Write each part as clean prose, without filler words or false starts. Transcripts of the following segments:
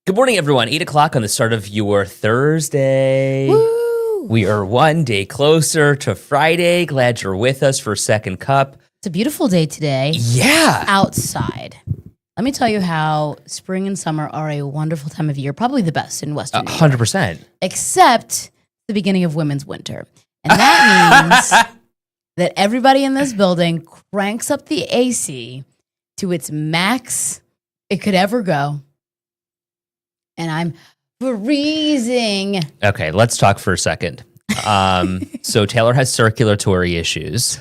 Good morning, everyone. 8 o'clock on the start of your Thursday. Woo! We are one day closer to Friday. Glad you're with us for Second Cup. It's a beautiful day today. Yeah. Outside. Let me tell you how spring and summer are a wonderful time of year, probably the best in Western New York. 100%. Except the beginning of women's winter. And that means that everybody in this building cranks up the AC to its max it could ever go. And I'm freezing. Okay, let's talk for a second. So Taylor has circulatory issues.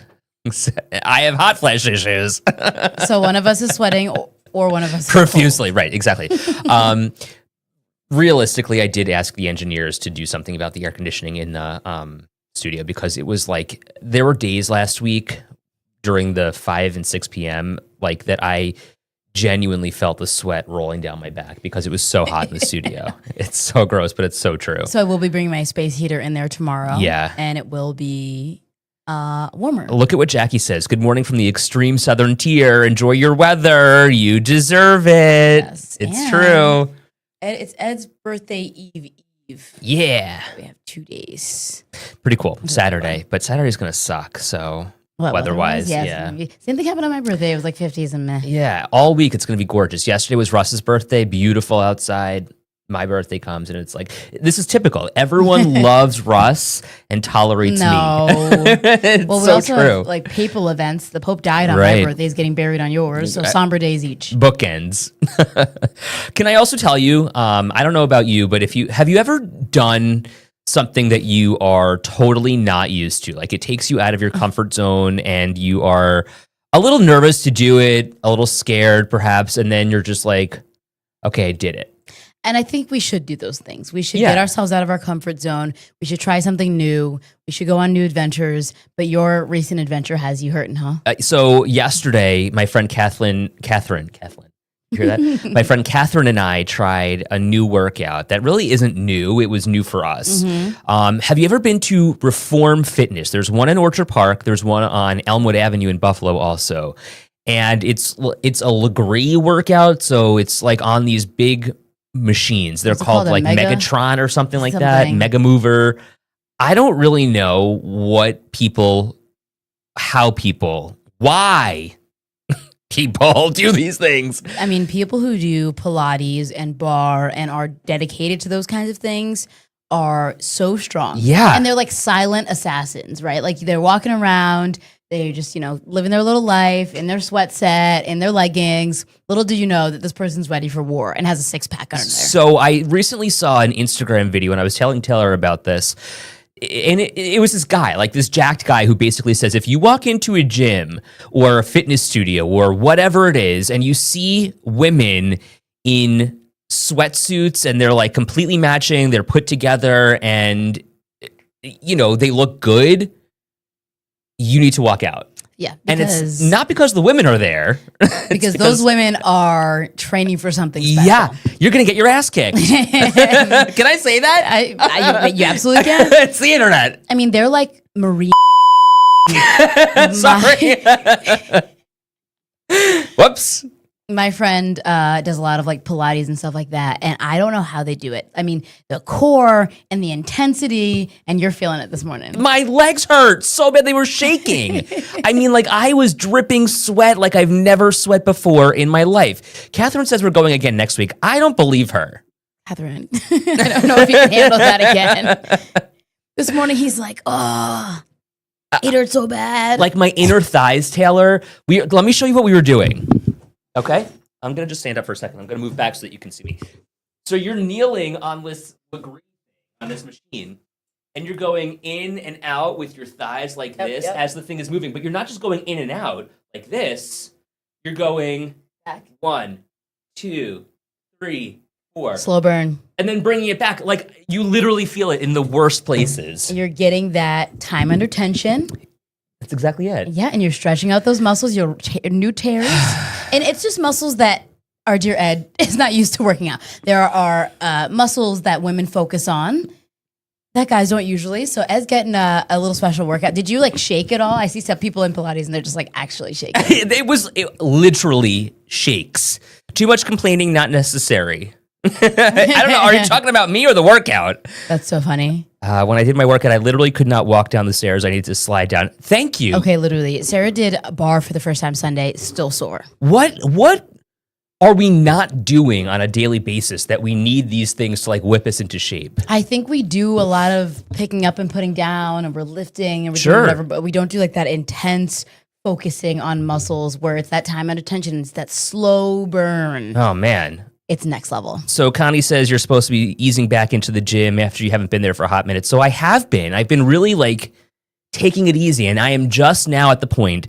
I have hot flash issues. So one of us is sweating or one of us is profusely. Right, exactly. Realistically, I did ask the engineers to do something about the air conditioning in the studio because it was like there were days last week during the 5 and 6 p.m. like that I genuinely felt the sweat rolling down my back because it was so hot in the studio. It's so gross, but it's so true. So I will be bringing my space heater in there tomorrow. Yeah. And it will be warmer. Look at what Jackie says. Good morning from the extreme southern tier. Enjoy your weather. You deserve it. Yes, it's true. It's Ed's birthday eve. Yeah. We have 2 days. Pretty cool. Saturday. But Saturday's going to suck, so... Weather-wise, yeah. Same thing happened on my birthday. It was like 50s and meh. Yeah, all week it's going to be gorgeous. Yesterday was Russ's birthday, beautiful outside. My birthday comes and it's like, this is typical. Everyone loves Russ and tolerates me. It's well, we so also true. have like papal events. The Pope died on Right. my birthday. He's getting buried on yours. So somber days each. Bookends. Can I also tell you, I don't know about you, but have you ever done something that you are totally not used to? Like it takes you out of your comfort zone and you are a little nervous to do it, a little scared perhaps, and then you're just like, okay, I did it. And I think we should do those things. We should get ourselves out of our comfort zone. We should try something new. We should go on new adventures. But your recent adventure has you hurting, huh? So yesterday, my friend Catherine, you hear that? My friend Catherine and I tried a new workout that really isn't new. It was new for us. Mm-hmm. Have you ever been to Reform Fitness? There's one in Orchard Park. There's one on Elmwood Avenue in Buffalo also. And it's a Legree workout. So it's like on these big machines. They're called like Megatron or something like that. Mega Mover. I don't really know why people do these things. I mean, people who do Pilates and bar and are dedicated to those kinds of things are so strong. Yeah. And they're like silent assassins, right? Like they're walking around, they're just, living their little life in their sweat set, in their leggings. Little do you know that this person's ready for war and has a six-pack under there. So I recently saw an Instagram video and I was telling Taylor about this. And it was this guy, like this jacked guy who basically says, if you walk into a gym or a fitness studio or whatever it is, and you see women in sweatsuits and they're like completely matching, they're put together and, they look good, you need to walk out. Yeah. And it's not because the women are there. Because those women are training for something special. Yeah. You're going to get your ass kicked. Can I say that? You absolutely can. It's the internet. I mean, they're like Marine. Sorry. Whoops. My friend does a lot of like Pilates and stuff like that. And I don't know how they do it. I mean, the core and the intensity, and you're feeling it this morning. My legs hurt so bad. They were shaking. I mean, like I was dripping sweat like I've never sweat before in my life. Catherine says we're going again next week. I don't believe her. Catherine, I don't know if you can handle that again. This morning he's like, oh, it hurt so bad. Like my inner thighs, Taylor. Let me show you what we were doing. Okay, I'm going to just stand up for a second. I'm going to move back so that you can see me. So you're kneeling on this machine, and you're going in and out with your thighs like this as the thing is moving. But you're not just going in and out like this. You're going back. 1, 2, 3, 4. Slow burn. And then bringing it back. Like you literally feel it in the worst places. You're getting that time under tension. That's exactly it. Yeah, and you're stretching out those muscles, your new tears. And it's just muscles that our dear Ed is not used to working out. There are muscles that women focus on that guys don't usually. So Ed's getting a little special workout. Did you like shake it all? I see some people in Pilates and they're just like actually shaking. It literally shakes. Too much complaining, not necessary. I don't know. Are you talking about me or the workout? That's so funny. When I did my workout, I literally could not walk down the stairs. I needed to slide down. Thank you. Okay, literally. Sarah did a bar for the first time Sunday, still sore. What are we not doing on a daily basis that we need these things to like whip us into shape? I think we do a lot of picking up and putting down, and we're lifting and we're Sure. doing whatever, but we don't do like that intense focusing on muscles where it's that time and attention. It's that slow burn. Oh, man. It's next level. So Connie says you're supposed to be easing back into the gym after you haven't been there for a hot minute. So I have been. I've been really like taking it easy, and I am just now at the point.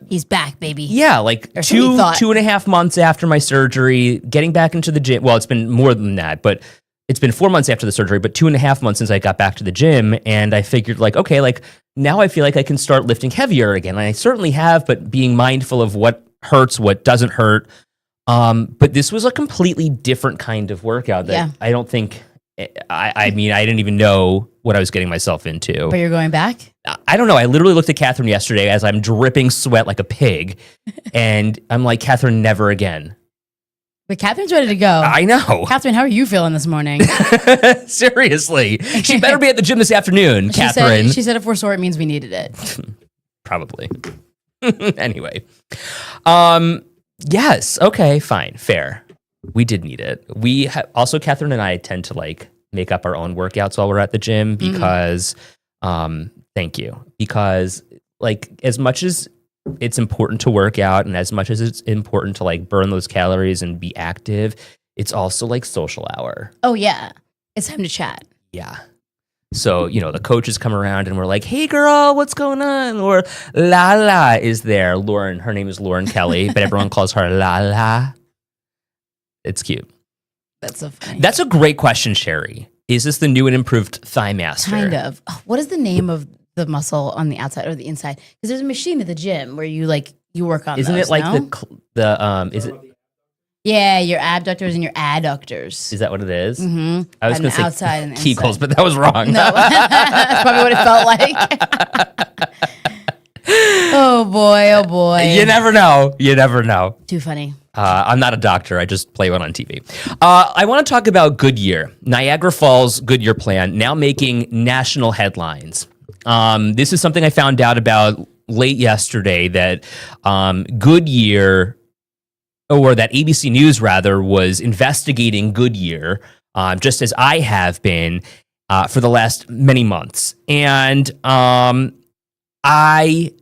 He's back, baby. Yeah, like Or so we thought. 2.5 months after my surgery, getting back into the gym. Well, it's been more than that, but it's been 4 months after the surgery, but 2.5 months since I got back to the gym. And I figured like, okay, like now I feel like I can start lifting heavier again. And I certainly have, but being mindful of what hurts, what doesn't hurt. But this was a completely different kind of workout that I don't think, I mean, I didn't even know what I was getting myself into. But you're going back? I don't know. I literally looked at Catherine yesterday as I'm dripping sweat like a pig. And I'm like, Catherine, never again. But Catherine's ready to go. I know. Catherine, how are you feeling this morning? Seriously. She better be at the gym this afternoon, Catherine. She said if we're sore, it means we needed it. Probably. Anyway. Yes. Okay, fine. Fair. We did need it. Also, Catherine and I tend to like make up our own workouts while we're at the gym because, thank you. Because like as much as it's important to work out and as much as it's important to like burn those calories and be active, it's also like social hour. Oh yeah. It's time to chat. Yeah. So, you know, the coaches come around and we're like, hey girl, what's going on? Or Lala is there. Lauren, her name is Lauren Kelly, but everyone calls her Lala. It's cute. That's so funny. That's a great question, Sherry. Is this the new and improved Thigh Master? Kind of. What is the name of the muscle on the outside or the inside? Because there's a machine at the gym where you like you work on. Isn't those, it like no? is it? Yeah, your abductors and your adductors. Is that what it is? Mm-hmm. I was going to say outside and Kegels, inside. but that was wrong. No, that's probably what it felt like. Oh boy, oh boy. You never know. You never know. Too funny. I'm not a doctor. I just play one on TV. I want to talk about Goodyear. Niagara Falls Goodyear plant now making national headlines. This is something I found out about late yesterday that Goodyear, or that ABC News rather, was investigating Goodyear, just as I have been for the last many months. And I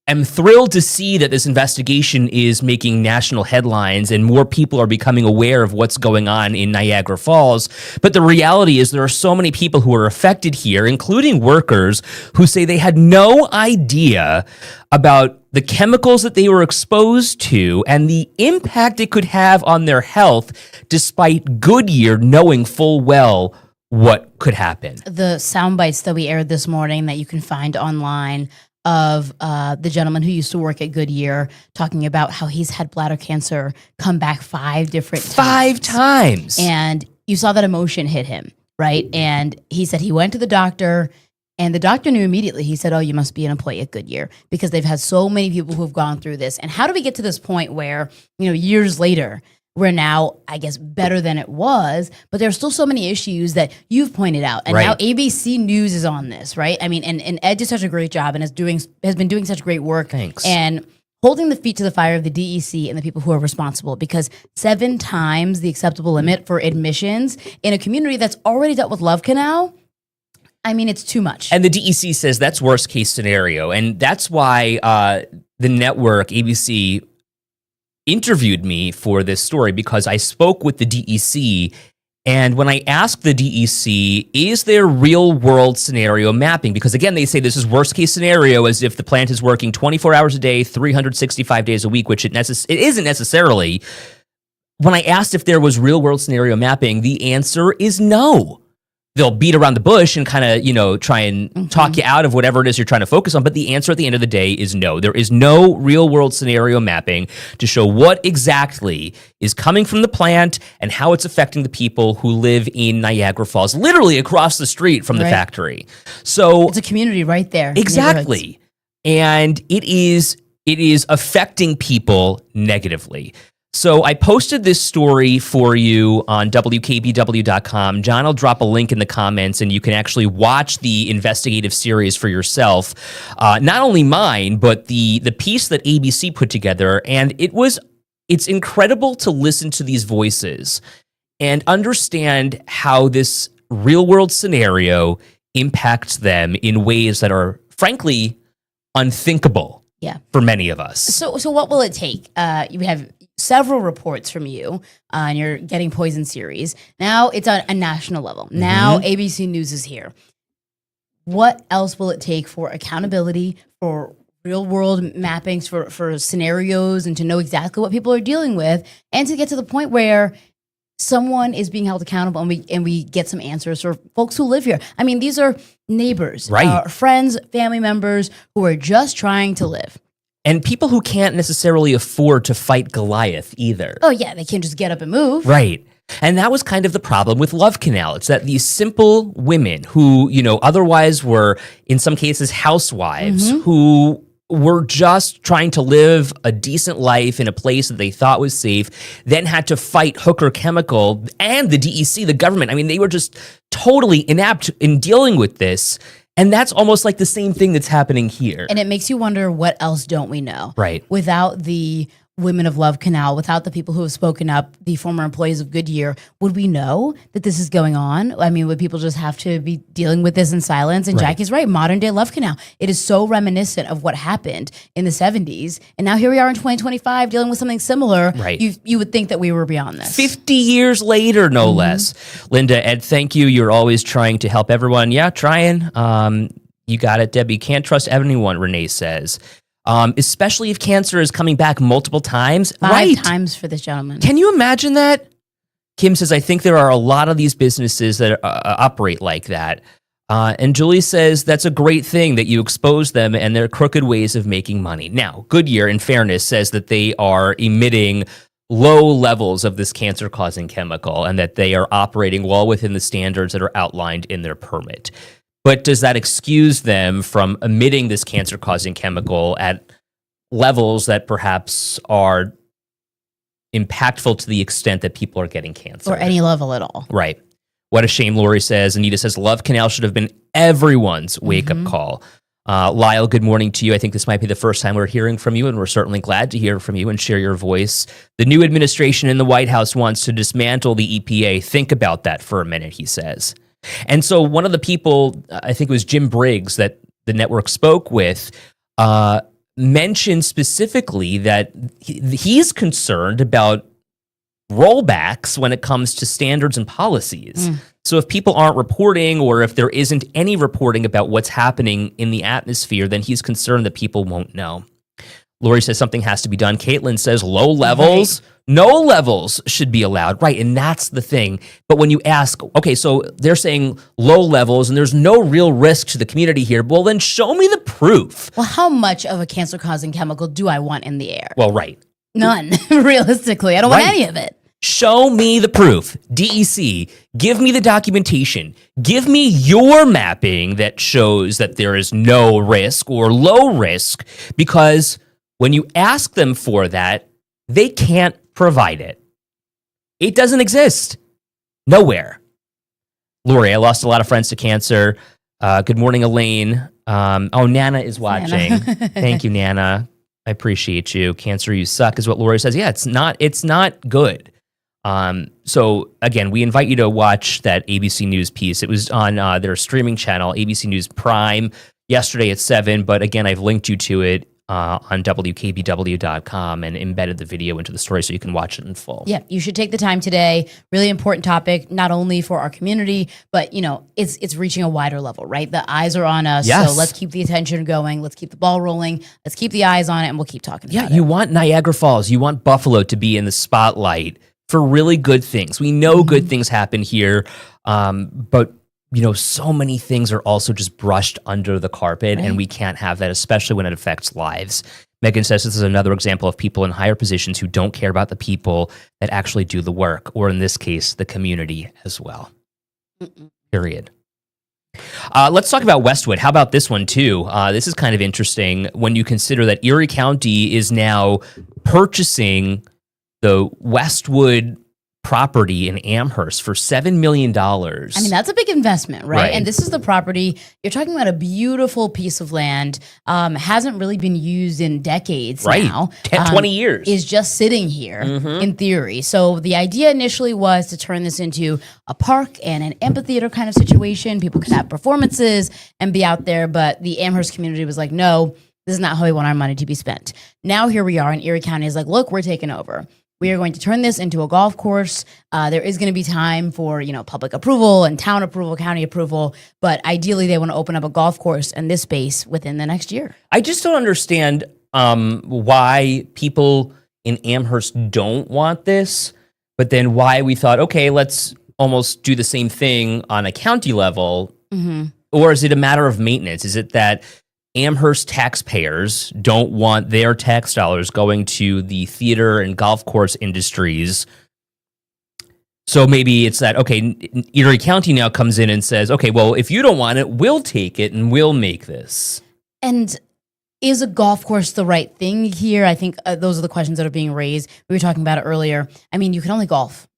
am thrilled to see that this investigation is making national headlines and more people are becoming aware of what's going on in Niagara Falls. But the reality is there are so many people who are affected here, including workers, who say they had no idea about the chemicals that they were exposed to and the impact it could have on their health, despite Goodyear knowing full well what could happen. The sound bites that we aired this morning that you can find online of the gentleman who used to work at Goodyear talking about how he's had bladder cancer come back 5 different times. 5 times. And you saw that emotion hit him, right? And he said he went to the doctor and the doctor knew immediately. He said, oh, you must be an employee at Goodyear because they've had so many people who have gone through this. And how do we get to this point where, you know, years later, we're now, I guess, better than it was, but there's still so many issues that you've pointed out. And now ABC News is on this, right? I mean, and Ed did such a great job and has been doing such great work. Thanks. And holding the feet to the fire of the DEC and the people who are responsible, because 7 times the acceptable limit for admissions in a community that's already dealt with Love Canal, I mean, it's too much. And the DEC says that's worst case scenario. And that's why the network, ABC, interviewed me for this story, because I spoke with the DEC. And when I asked the DEC, is there real world scenario mapping? Because again, they say this is worst case scenario, as if the plant is working 24 hours a day, 365 days a week, which it isn't necessarily. When I asked if there was real world scenario mapping, the answer is no. They'll beat around the bush and kind of, you know, try and talk you out of whatever it is you're trying to focus on. But the answer at the end of the day is no. There is no real world scenario mapping to show what exactly is coming from the plant and how it's affecting the people who live in Niagara Falls, literally across the street from the factory. So it's a community right there. Exactly. And it is affecting people negatively. So I posted this story for you on WKBW.com. John will drop a link in the comments, and you can actually watch the investigative series for yourself. Not only mine, but the piece that ABC put together. And it's incredible to listen to these voices and understand how this real world scenario impacts them in ways that are frankly unthinkable for many of us. So what will it take? You have several reports from you and your Getting Poisoned series. Now it's on a national level. Now ABC News is here. What else will it take for accountability, for real world mappings, for scenarios, and to know exactly what people are dealing with, and to get to the point where someone is being held accountable and we get some answers for folks who live here? I mean, these are neighbors, friends, family members who are just trying to live. And people who can't necessarily afford to fight Goliath either. Oh, yeah, they can't just get up and move. Right. And that was kind of the problem with Love Canal. It's that these simple women who, otherwise were, in some cases, housewives, who were just trying to live a decent life in a place that they thought was safe, then had to fight Hooker Chemical and the DEC, the government. I mean, they were just totally inept in dealing with this. And that's almost like the same thing that's happening here. And it makes you wonder, what else don't we know? Right. Without the women of Love Canal, without the people who have spoken up, the former employees of Goodyear, would we know that this is going on? I mean, would people just have to be dealing with this in silence? And Jackie's right, modern day Love Canal. It is so reminiscent of what happened in the 70s. And now here we are in 2025 dealing with something similar. Right. You would think that we were beyond this. 50 years later, no less. Linda, Ed, thank you. You're always trying to help everyone. Yeah, trying. You got it, Debbie. Can't trust anyone, Renee says. Especially if cancer is coming back multiple times. 5 times for this gentleman. Can you imagine that? Kim says, I think there are a lot of these businesses that operate like that. And Julie says, that's a great thing that you expose them and their crooked ways of making money. Now, Goodyear, in fairness, says that they are emitting low levels of this cancer-causing chemical and that they are operating well within the standards that are outlined in their permit. But does that excuse them from emitting this cancer-causing chemical at levels that perhaps are impactful to the extent that people are getting cancer? Or any level at all. Right. What a shame, Lori says. Anita says, Love Canal should have been everyone's wake-up call. Lyle, good morning to you. I think this might be the first time we're hearing from you, and we're certainly glad to hear from you and share your voice. The new administration in the White House wants to dismantle the EPA. Think about that for a minute, he says. And so one of the people, I think it was Jim Briggs that the network spoke with, mentioned specifically that he's concerned about rollbacks when it comes to standards and policies. So if people aren't reporting, or if there isn't any reporting about what's happening in the atmosphere, then he's concerned that people won't know. Lori says something has to be done. Caitlin says low levels, no levels should be allowed. Right, and that's the thing. But when you ask, okay, so they're saying low levels and there's no real risk to the community here. Well, then show me the proof. Well, how much of a cancer-causing chemical do I want in the air? Well, right. None, realistically. I don't want any of it. Show me the proof. DEC, give me the documentation. Give me your mapping that shows that there is no risk or low risk, because when you ask them for that, they can't provide it. It doesn't exist. Nowhere. Lori, I lost a lot of friends to cancer. Good morning, Elaine. Nana is watching. Thank you, Nana. I appreciate you. Cancer, you suck, is what Lori says. Yeah, it's not good. So again, we invite you to watch that ABC News piece. It was on their streaming channel, ABC News Prime, yesterday at 7. But again, I've linked you to it on WKBW.com and embedded the video into the story so you can watch it in full. Yeah, you should take the time today. Really important topic, not only for our community, but it's reaching a wider level, right? The eyes are on us, yes. So let's keep the attention going. Let's keep the ball rolling. Let's keep the eyes on it, and we'll keep talking about it. Yeah, you want Niagara Falls, you want Buffalo to be in the spotlight for really good things. We know good things happen here, but so many things are also just brushed under the carpet, and we can't have that, especially when it affects lives. Megan says this is another example of people in higher positions who don't care about the people that actually do the work, or in this case, the community as well. Period. Let's talk about Westwood. How about this one too? This is kind of interesting when you consider that Erie County is now purchasing the Westwood property in Amherst for $7 million. I mean, that's a big investment, right? Right. And this is the property, you're talking about a beautiful piece of land, hasn't really been used in decades now. 10, 20 years. Is just sitting here in theory. So the idea initially was to turn this into a park and an amphitheater kind of situation. People could have performances and be out there, but the Amherst community was like, no, this is not how we want our money to be spent. Now here we are, and Erie County is like, look, we're taking over. We are going to turn this into a golf course. There is going to be time for, public approval and town approval, county approval, but ideally they want to open up a golf course in this space within the next year. I just don't understand why people in Amherst don't want this, but then why we thought, okay, let's almost do the same thing on a county level. Or is it a matter of maintenance? Is it that Amherst taxpayers don't want their tax dollars going to the theater and golf course industries? So maybe it's that, okay, Erie County now comes in and says, okay, well, if you don't want it, we'll take it and we'll make this. And is a golf course the right thing here? I think those are the questions that are being raised. We were talking about it earlier. I mean, you can only golf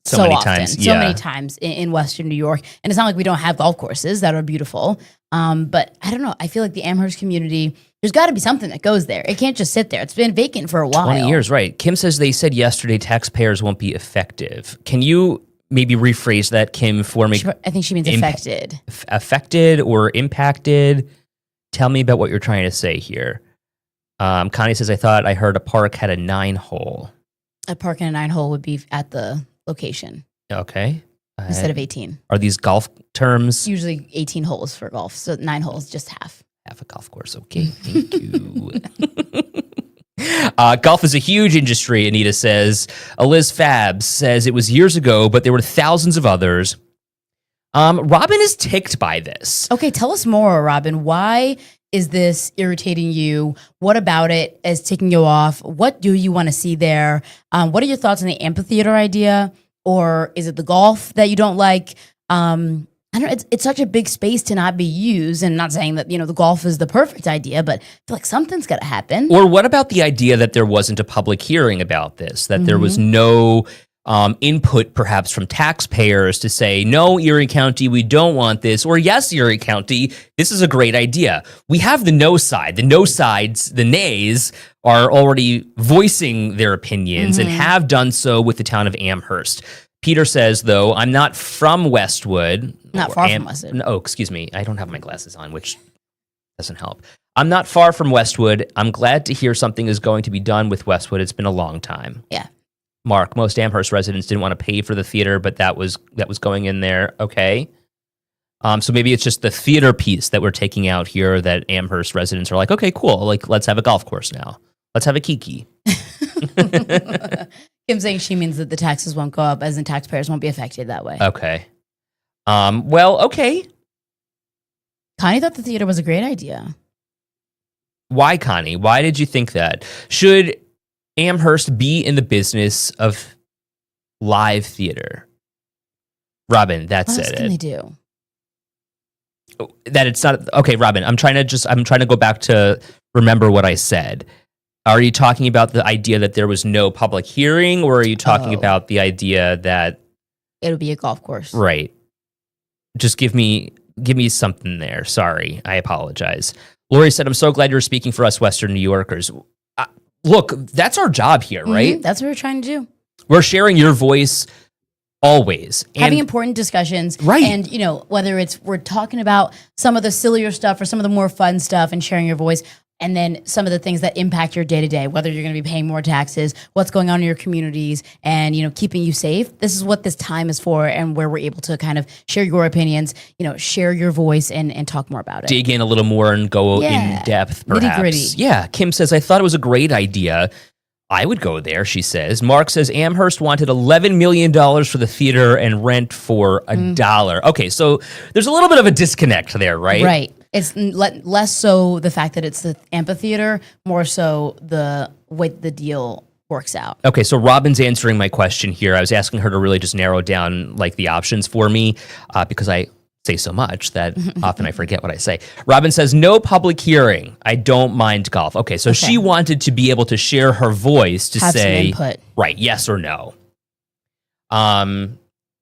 so many often, times, so many times in Western New York. And it's not like we don't have golf courses that are beautiful. But I don't know. I feel like the Amherst community, there's got to be something that goes there. It can't just sit there. It's been vacant for a while. 20 years, right. Kim says they said yesterday taxpayers won't be effective. Can you maybe rephrase that, Kim, for me? I think she means affected. Affected or impacted? Tell me about what you're trying to say here. Connie says, I thought I heard a park had a 9-hole. A park and a 9-hole would be at the location. Okay. Instead of 18. Are these golf terms? Usually 18 holes for golf, so 9 holes, just half. Half a golf course. Okay, thank you. Golf is a huge industry, Anita says. Liz Fabs says it was years ago, but there were thousands of others. Robin is ticked by this. Okay, tell us more, Robin. Why is this irritating you? What about it is ticking you off? What do you want to see there? What are your thoughts on the amphitheater idea? Or is it the golf that you don't like? I don't know. It's such a big space to not be used. And I'm not saying that, the golf is the perfect idea, but I feel like something's got to happen. Or what about the idea that there wasn't a public hearing about this? That there was no input perhaps from taxpayers to say, no, Erie County, we don't want this. Or yes, Erie County, this is a great idea. We have the no side. The no sides, the nays, are already voicing their opinions and have done so with the town of Amherst. Peter says, though, I'm not from Westwood. Not far from Westwood. Oh, excuse me. I don't have my glasses on, which doesn't help. I'm not far from Westwood. I'm glad to hear something is going to be done with Westwood. It's been a long time. Yeah. Mark, most Amherst residents didn't want to pay for the theater, but that was going in there. Okay. So maybe it's just the theater piece that we're taking out here that Amherst residents are like, okay, cool. Like, let's have a golf course now. Let's have a kiki. Kim saying she means that the taxes won't go up, as in taxpayers won't be affected that way. Okay. Well, okay. Connie thought the theater was a great idea. Why, Connie? Why did you think that? Should Amherst be in the business of live theater? Robin, that What said else it. can they do? That it's not okay, Robin. I'm trying to go back to remember what I said. Are you talking about the idea that there was no public hearing, or are you talking about the idea that It'll be a golf course? right? Just give me something there. Sorry, I apologize. Lori said, "I'm so glad you're speaking for us Western New Yorkers." Look, that's our job here, right? That's what we're trying to do. We're sharing your voice always. Having important discussions. Right. And, whether it's we're talking about some of the sillier stuff or some of the more fun stuff and sharing your voice, and then some of the things that impact your day-to-day, whether you're going to be paying more taxes, what's going on in your communities, and, keeping you safe. This is what this time is for, and where we're able to kind of share your opinions, share your voice and talk more about it. Dig in a little more and go in depth, perhaps. Nitty-gritty. Yeah. Kim says, I thought it was a great idea. I would go there, she says. Mark says Amherst wanted $11 million for the theater and rent for $1. Okay, so there's a little bit of a disconnect there, right? Right. It's less so the fact that it's the amphitheater, more so the way the deal works out. Okay, so Robin's answering my question here. I was asking her to really just narrow down like the options for me because I say so much that often I forget what I say. Robin says, no public hearing. I don't mind golf. Okay, so she wanted to be able to share her voice to Have some say, input. right, yes or no.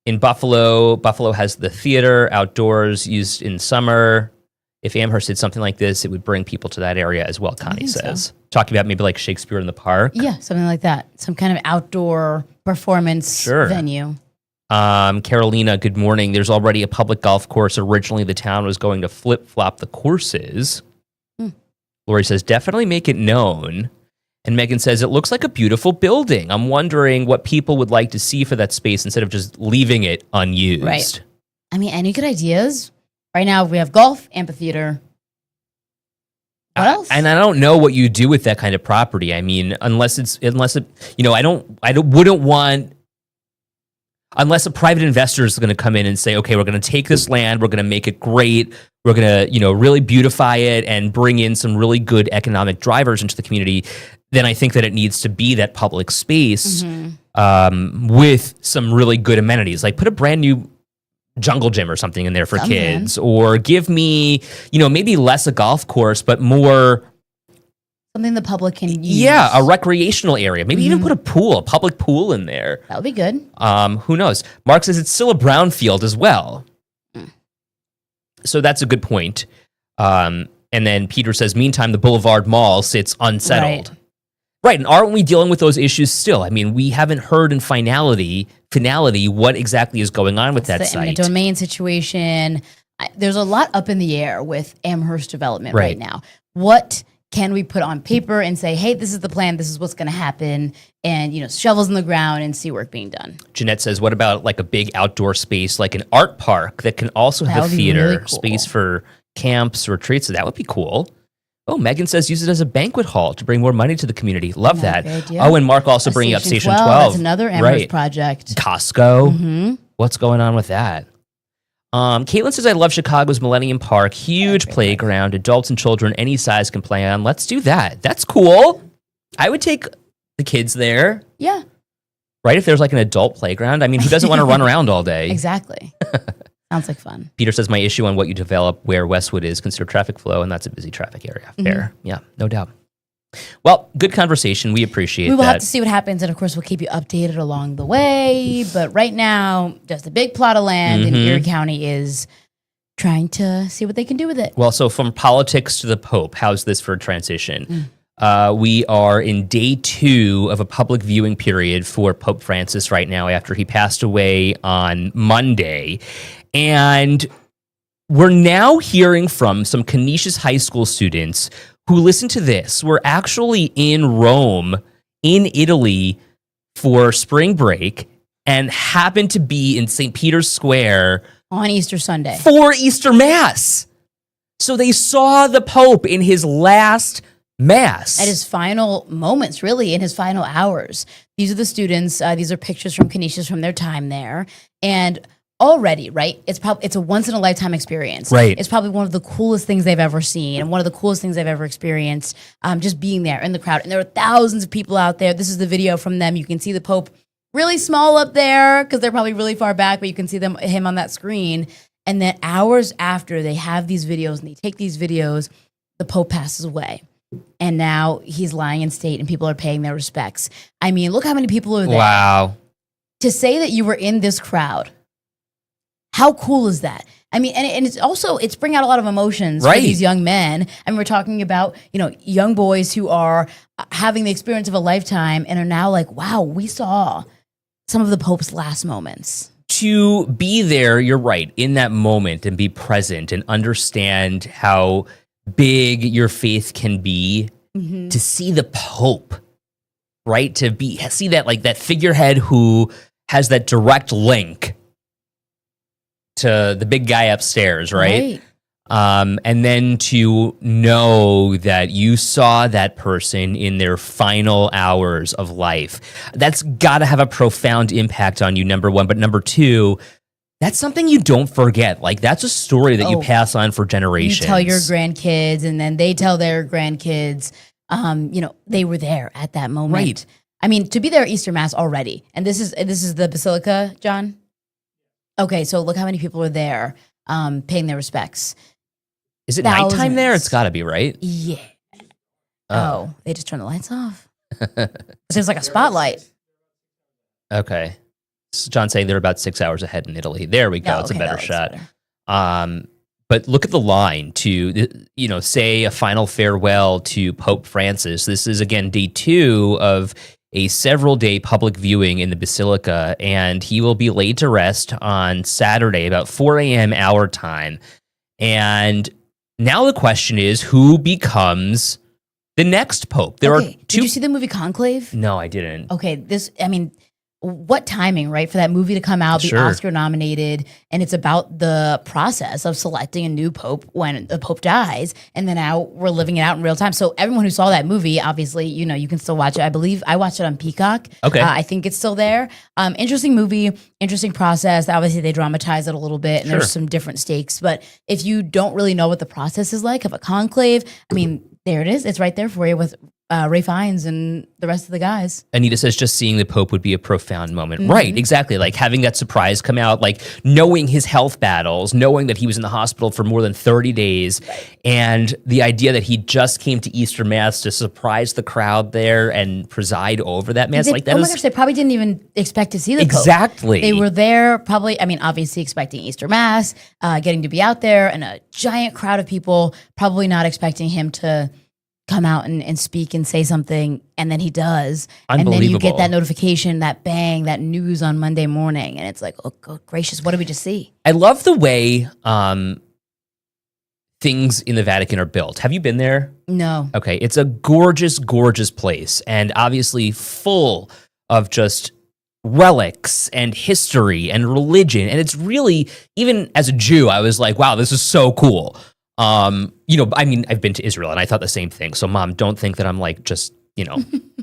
In Buffalo has the theater outdoors used in summer. If Amherst did something like this, it would bring people to that area as well, Connie says. So. Talking about maybe like Shakespeare in the Park. Yeah, something like that. Some kind of outdoor performance venue. Carolina, good morning. There's already a public golf course. Originally, the town was going to flip-flop the courses. Lori says, definitely make it known. And Megan says, it looks like a beautiful building. I'm wondering what people would like to see for that space instead of just leaving it unused. Right. I mean, any good ideas? Right now, we have golf, amphitheater. What else? And I don't know what you do with that kind of property. I mean, unless a private investor is going to come in and say, okay, we're going to take this land, we're going to make it great, we're going to, really beautify it and bring in some really good economic drivers into the community, then I think that it needs to be that public space with some really good amenities. Like put a brand new jungle gym or something in there for kids, or give me, maybe less a golf course, but more something the public can use. Yeah, a recreational area. Maybe even put a public pool in there. That would be good. Who knows? Mark says it's still a brownfield as well. So that's a good point. And then Peter says, meantime, the Boulevard Mall sits unsettled. Right, and aren't we dealing with those issues still? I mean, we haven't heard in finality what exactly is going on with that the site. Eminent domain situation. There's a lot up in the air with Amherst development right now. What can we put on paper and say, hey, this is the plan, this is what's going to happen, and shovels in the ground and see work being done? Jeanette says, what about like a big outdoor space, like an art park that can also have a theater, really cool. Space for camps, retreats? So that would be cool. Oh, Megan says use it as a banquet hall to bring more money to the community. Love that. Oh, and Mark also bringing up Station 12. That's another Amherst project. Costco. What's going on with that? Caitlin says, I love Chicago's Millennium Park. Huge playground. Adults and children any size can play on. Let's do that. That's cool. I would take the kids there. Yeah. Right? If there's like an adult playground. I mean, who doesn't want to run around all day? Exactly. Sounds like fun. Peter says, my issue on what you develop where Westwood is, consider traffic flow, and that's a busy traffic area. Fair. Yeah, no doubt. Well, good conversation. We appreciate that. We will have to see what happens, and of course, we'll keep you updated along the way. But right now, just a big plot of land in Erie County is trying to see what they can do with it. Well, so from politics to the Pope, how's this for a transition? We are in day 2 of a public viewing period for Pope Francis right now after he passed away on Monday. And we're now hearing from some Canisius High School students who, listen to this, were actually in Rome, in Italy, for spring break and happened to be in St. Peter's Square on Easter Sunday for Easter Mass. So they saw the Pope in his last Mass. At his final moments, really, in his final hours. These are the students. These are pictures from Canisius from their time there. And already, right, it's a once-in-a-lifetime experience. Right. It's probably one of the coolest things they've ever seen and one of the coolest things they've ever experienced, just being there in the crowd. And there were thousands of people out there. This is the video from them. You can see the Pope really small up there because they're probably really far back, but you can see him on that screen. And then hours after they have these videos and they take these videos, the Pope passes away. And now he's lying in state and people are paying their respects. I mean, look how many people are there. Wow. To say that you were in this crowd, how cool is that? I mean, and it's bringing out a lot of emotions for these young men. I mean, we're talking about, young boys who are having the experience of a lifetime and are now like, wow, we saw some of the Pope's last moments. To be there, you're right, in that moment and be present and understand how big your faith can be, to see the Pope, right? To see that, like, that figurehead who has that direct link to the big guy upstairs, right? And then to know that you saw that person in their final hours of life, that's got to have a profound impact on you, number one. But number two, that's something you don't forget. Like, that's a story that you pass on for generations. You tell your grandkids, and then they tell their grandkids, they were there at that moment. Right. I mean, to be there at Easter Mass already, and this is the Basilica, John? Okay, so look how many people are there. paying their respects. Is it nighttime there? It's got to be, right? Yeah. Oh, they just turned the lights off. There's like a spotlight. Okay. John's saying they're about 6 hours ahead in Italy. There we go. Oh, It's okay, a better that shot. looks better. But look at the line to, say a final farewell to Pope Francis. This is, again, day 2 of a several-day public viewing in the Basilica, and he will be laid to rest on Saturday, about 4 a.m. our time. And now the question is, who becomes the next pope? There are two. Did you see the movie Conclave? No, I didn't. Okay, what timing, right, for that movie to come out, be Oscar nominated, and it's about the process of selecting a new pope when the pope dies, and then now we're living it out in real time. So everyone who saw that movie, obviously, you can still watch it. I believe I watched it on Peacock. Okay. I think it's still there. Interesting movie, interesting process. Obviously, they dramatize it a little bit, and there's some different stakes. But if you don't really know what the process is like of a conclave, there it is. It's right there for you with Ray Fiennes and the rest of the guys. Anita says just seeing the Pope would be a profound moment. Right, exactly. Like having that surprise come out, like knowing his health battles, knowing that he was in the hospital for more than 30 days, and the idea that he just came to Easter Mass to surprise the crowd there and preside over that Mass. My gosh, they probably didn't even expect to see the Pope. Exactly. They were there probably, obviously expecting Easter Mass, getting to be out there, and a giant crowd of people, probably not expecting him to come out and speak and say something, and then he does. And then you get that notification, that bang, that news on Monday morning, and it's like, oh, God gracious, what did we just see? I love the way things in the Vatican are built. Have you been there? No. Okay, it's a gorgeous, gorgeous place, and obviously full of just relics and history and religion. And it's really, even as a Jew, I was like, wow, this is so cool. I've been to Israel and I thought the same thing. So Mom, don't think that I'm like just,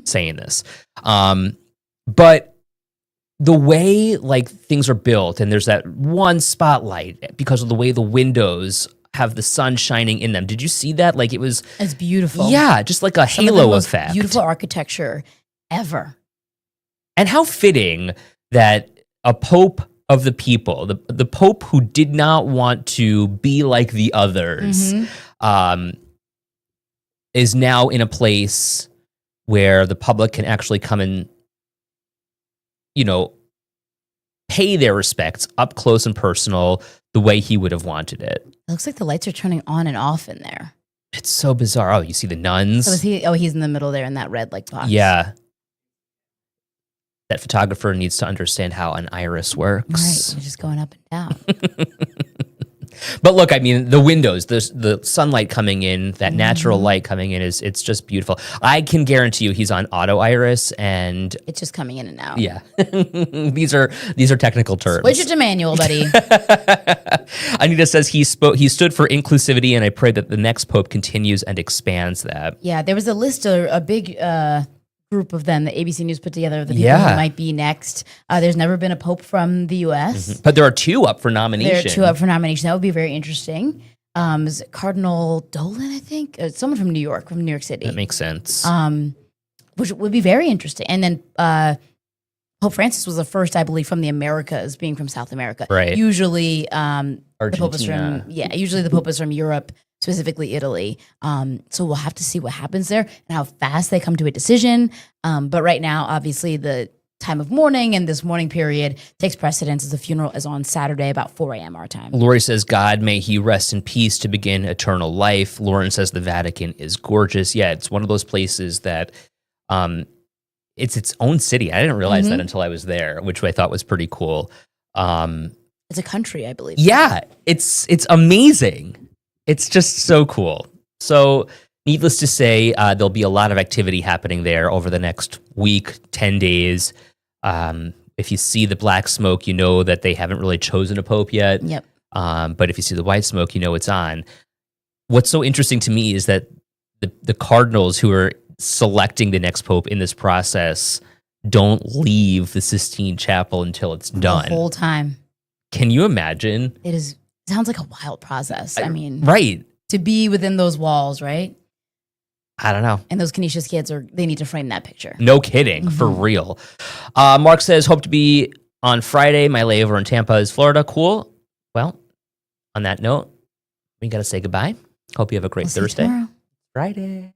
saying this. But the way like things are built, and there's that one spotlight because of the way the windows have the sun shining in them. Did you see that? Like it's beautiful. Yeah, just like a halo effect. Beautiful architecture ever. And how fitting that a pope of the people, the pope who did not want to be like the others, is now in a place where the public can actually come and, pay their respects up close and personal the way he would have wanted it. It looks like the lights are turning on and off in there. It's so bizarre. Oh, you see the nuns? So he's in the middle there in that red box. Yeah. That photographer needs to understand how an iris works. Right, we're just going up and down. But look, the windows, the sunlight coming in, that natural light coming in it's just beautiful. I can guarantee you he's on auto iris, and it's just coming in and out. Yeah. These are technical terms. Switch it to manual, buddy. Anita says he stood for inclusivity, and I pray that the next pope continues and expands that. Yeah, there was a list, a big group of them that ABC News put together of the people who might be next. There's never been a pope from the U.S. But there are 2 up for nomination. That would be very interesting. Is it Cardinal Dolan, I think? Someone from New York City. That makes sense. Which would be very interesting. And then Pope Francis was the first, I believe, from the Americas, being from South America. Right. Usually, Argentina. Usually the Pope is from Europe, specifically Italy. So we'll have to see what happens there and how fast they come to a decision. But right now, obviously, the time of mourning and this mourning period takes precedence as the funeral is on Saturday about 4 a.m. our time. Lori says, God, may he rest in peace to begin eternal life. Lauren says the Vatican is gorgeous. Yeah, it's one of those places that it's its own city. I didn't realize that until I was there, which I thought was pretty cool. It's a country, I believe. Yeah, it's amazing. It's just so cool. So needless to say, there'll be a lot of activity happening there over the next week, 10 days. If you see the black smoke, you know that they haven't really chosen a pope yet. Yep. But if you see the white smoke, you know it's on. What's so interesting to me is that the cardinals who are selecting the next pope in this process don't leave the Sistine Chapel until it's done. The whole time. Can you imagine? It sounds like a wild process. Right. To be within those walls, right? I don't know. And those Canisius kids they need to frame that picture. No kidding, for real. Mark says, hope to be on Friday. My layover in Tampa is Florida. Cool. Well, On that note, we got to say goodbye. Hope you have a great We'll see you Thursday. tomorrow. Friday.